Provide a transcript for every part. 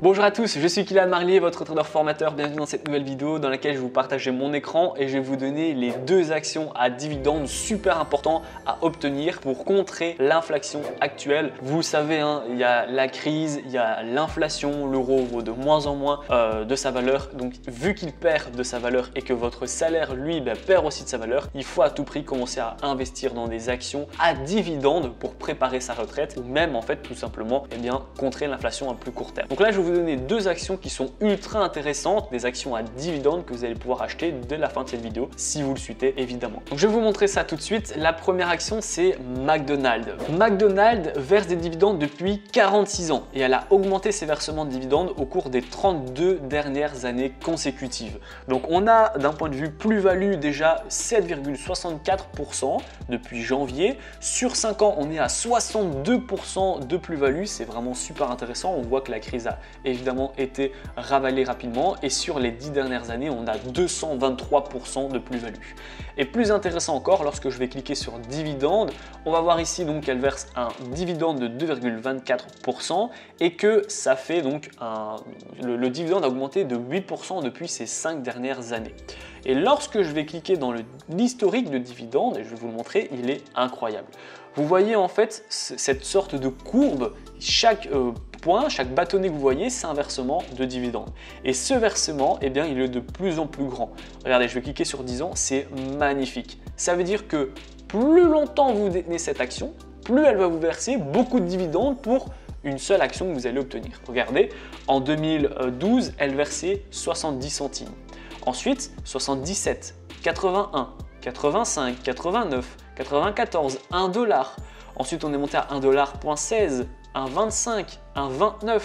Bonjour à tous, je suis Kylian Marlier, votre trader formateur. Bienvenue dans cette nouvelle vidéo dans laquelle je vais vous partager mon écran et je vais vous donner les deux actions à dividendes super importants à obtenir pour contrer l'inflation actuelle. Vous savez, il y a la crise, il y a l'inflation, l'euro vaut de moins en moins de sa valeur. Donc vu qu'il perd de sa valeur et que votre salaire lui perd aussi de sa valeur, il faut à tout prix commencer à investir dans des actions à dividendes pour préparer sa retraite ou même en fait tout simplement contrer l'inflation à plus court terme. Donc là je vais vous donner deux actions qui sont ultra intéressantes, des actions à dividendes que vous allez pouvoir acheter dès la fin de cette vidéo si vous le souhaitez évidemment. Donc je vais vous montrer ça tout de suite. La première action c'est McDonald's. McDonald's verse des dividendes depuis 46 ans et elle a augmenté ses versements de dividendes au cours des 32 dernières années consécutives. Donc on a d'un point de vue plus-value déjà 7,64% depuis janvier. Sur 5 ans on est à 62% de plus-value, c'est vraiment super intéressant. On voit que la crise a évidemment été ravalée rapidement et sur les 10 dernières années on a 223% de plus-value. Et plus intéressant encore, lorsque je vais cliquer sur dividende, on va voir ici donc qu'elle verse un dividende de 2,24% et que ça fait donc le dividende a augmenté de 8% depuis ces 5 dernières années. Et lorsque je vais cliquer dans l'historique de dividende, et je vais vous le montrer, il est incroyable. Vous voyez en fait cette sorte de courbe, chaque bâtonnet que vous voyez, c'est un versement de dividende. Et ce versement, il est de plus en plus grand. Regardez, je vais cliquer sur 10 ans, c'est magnifique. Ça veut dire que plus longtemps vous détenez cette action, plus elle va vous verser beaucoup de dividendes pour une seule action que vous allez obtenir. Regardez, en 2012, elle versait 70 centimes. Ensuite, 77, 81, 85, 89, 94, 1 dollar. Ensuite, on est monté à 1,16$, 1,25$, 1,29$,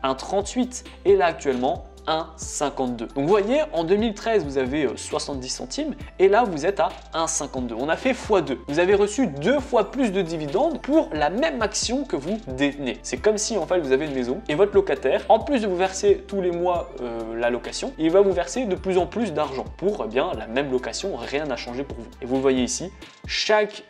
1,38$ et là actuellement 1,52$. Donc vous voyez, en 2013 vous avez 70 centimes et là vous êtes à 1,52$. On a fait x2. Vous avez reçu 2 fois plus de dividendes pour la même action que vous détenez. C'est comme si en fait vous avez une maison et votre locataire, en plus de vous verser tous les mois la location, il va vous verser de plus en plus d'argent pour la même location, rien n'a changé pour vous. Et vous le voyez ici, chaque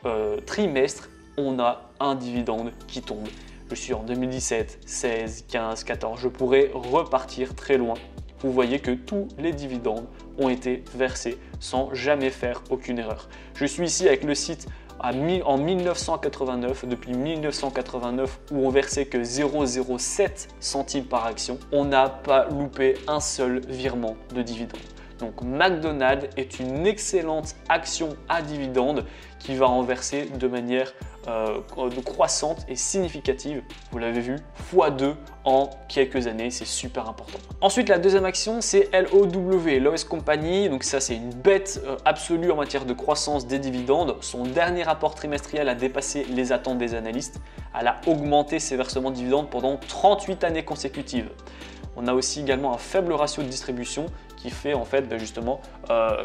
trimestre, on a un dividende qui tombe. Je suis en 2017, 16, 15, 14, je pourrais repartir très loin. Vous voyez que tous les dividendes ont été versés sans jamais faire aucune erreur. Je suis ici avec le site en 1989, depuis 1989 où on versait que 0,07 centimes par action, on n'a pas loupé un seul virement de dividende. Donc McDonald's est une excellente action à dividende qui va en verser de manière croissante et significative. Vous l'avez vu, x2 en quelques années, c'est super important. Ensuite, la deuxième action, c'est LOW, Lowe's Company. Donc ça, c'est une bête absolue en matière de croissance des dividendes. Son dernier rapport trimestriel a dépassé les attentes des analystes. Elle a augmenté ses versements de dividendes pendant 38 années consécutives. On a aussi également un faible ratio de distribution qui fait en fait justement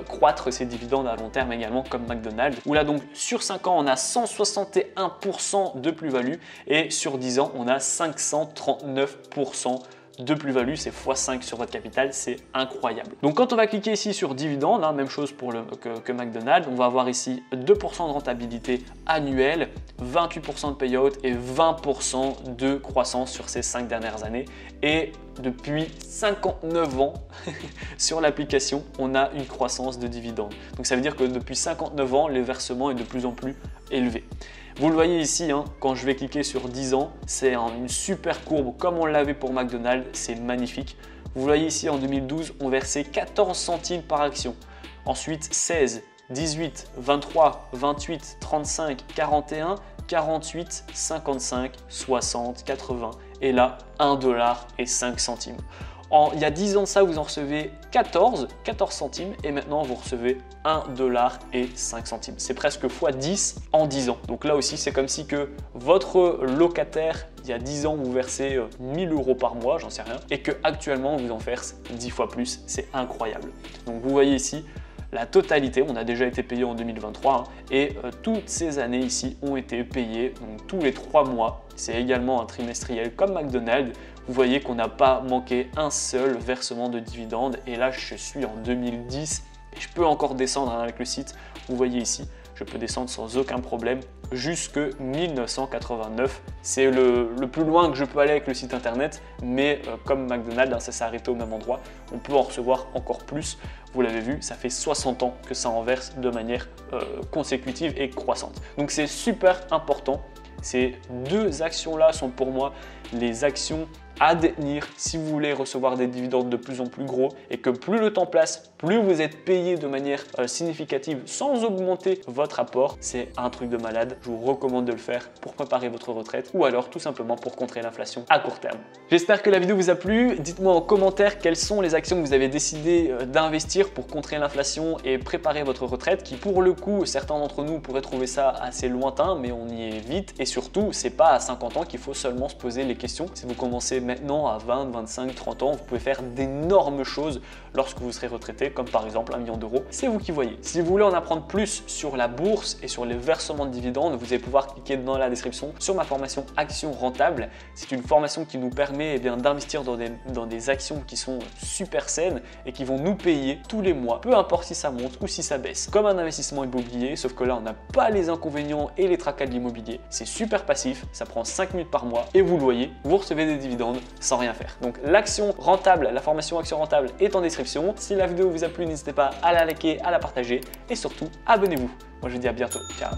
croître ses dividendes à long terme également comme McDonald's. Où là donc sur 5 ans on a 161% de plus-value et sur 10 ans on a 539% de plus-value, c'est x5 sur votre capital, c'est incroyable. Donc quand on va cliquer ici sur dividende, même chose pour que McDonald's, on va avoir ici 2% de rentabilité annuelle, 28% de payout et 20% de croissance sur ces 5 dernières années. Et depuis 59 ans sur l'application, on a une croissance de dividendes. Donc ça veut dire que depuis 59 ans, les versements est de plus en plus élevé. Vous le voyez ici, quand je vais cliquer sur 10 ans, c'est une super courbe comme on l'avait pour McDonald's, c'est magnifique. Vous voyez ici en 2012, on versait 14 centimes par action. Ensuite 16, 18, 23, 28, 35, 41, 48, 55, 60, 80 et là 1,05$. Il y a 10 ans de ça, vous en recevez 14 centimes et maintenant vous recevez 1,05$. C'est presque x10 en 10 ans. Donc là aussi, c'est comme si que votre locataire, il y a 10 ans, vous versez 1000 € par mois, j'en sais rien, et que actuellement vous en verse 10 fois plus. C'est incroyable. Donc vous voyez ici, la totalité, on a déjà été payé en 2023 et toutes ces années ici ont été payées donc, tous les 3 mois. C'est également un trimestriel comme McDonald's. Vous voyez qu'on n'a pas manqué un seul versement de dividendes et là je suis en 2010 et je peux encore descendre avec le site. Vous voyez ici, je peux descendre sans aucun problème jusque 1989. C'est le plus loin que je peux aller avec le site internet, mais comme McDonald's, hein, ça s'est arrêté au même endroit, on peut en recevoir encore plus. Vous l'avez vu, ça fait 60 ans que ça en verse de manière consécutive et croissante. Donc c'est super important. Ces deux actions-là sont pour moi les actions à détenir si vous voulez recevoir des dividendes de plus en plus gros et que plus le temps passe, plus vous êtes payé de manière significative sans augmenter votre apport. C'est un truc de malade. Je vous recommande de le faire pour préparer votre retraite ou alors tout simplement pour contrer l'inflation à court terme. J'espère que la vidéo vous a plu. Dites-moi en commentaire quelles sont les actions que vous avez décidé d'investir pour contrer l'inflation et préparer votre retraite qui pour le coup, certains d'entre nous pourraient trouver ça assez lointain mais on y est vite et surtout, c'est pas à 50 ans qu'il faut seulement se poser les questions. Si vous commencez maintenant à 20, 25, 30 ans, vous pouvez faire d'énormes choses lorsque vous serez retraité, comme par exemple 1 million d'euros. C'est vous qui voyez. Si vous voulez en apprendre plus sur la bourse et sur les versements de dividendes, vous allez pouvoir cliquer dans la description sur ma formation Action Rentable. C'est une formation qui nous permet d'investir dans des actions qui sont super saines et qui vont nous payer tous les mois, peu importe si ça monte ou si ça baisse. Comme un investissement immobilier, sauf que là, on n'a pas les inconvénients et les tracas de l'immobilier. C'est super passif, ça prend 5 minutes par mois et vous le voyez, vous recevez des dividendes sans rien faire. Donc l'action rentable, la formation Action Rentable est en description. Si la vidéo vous a plu, n'hésitez pas à la liker, à la partager et surtout abonnez-vous. Moi je vous dis à bientôt. Ciao.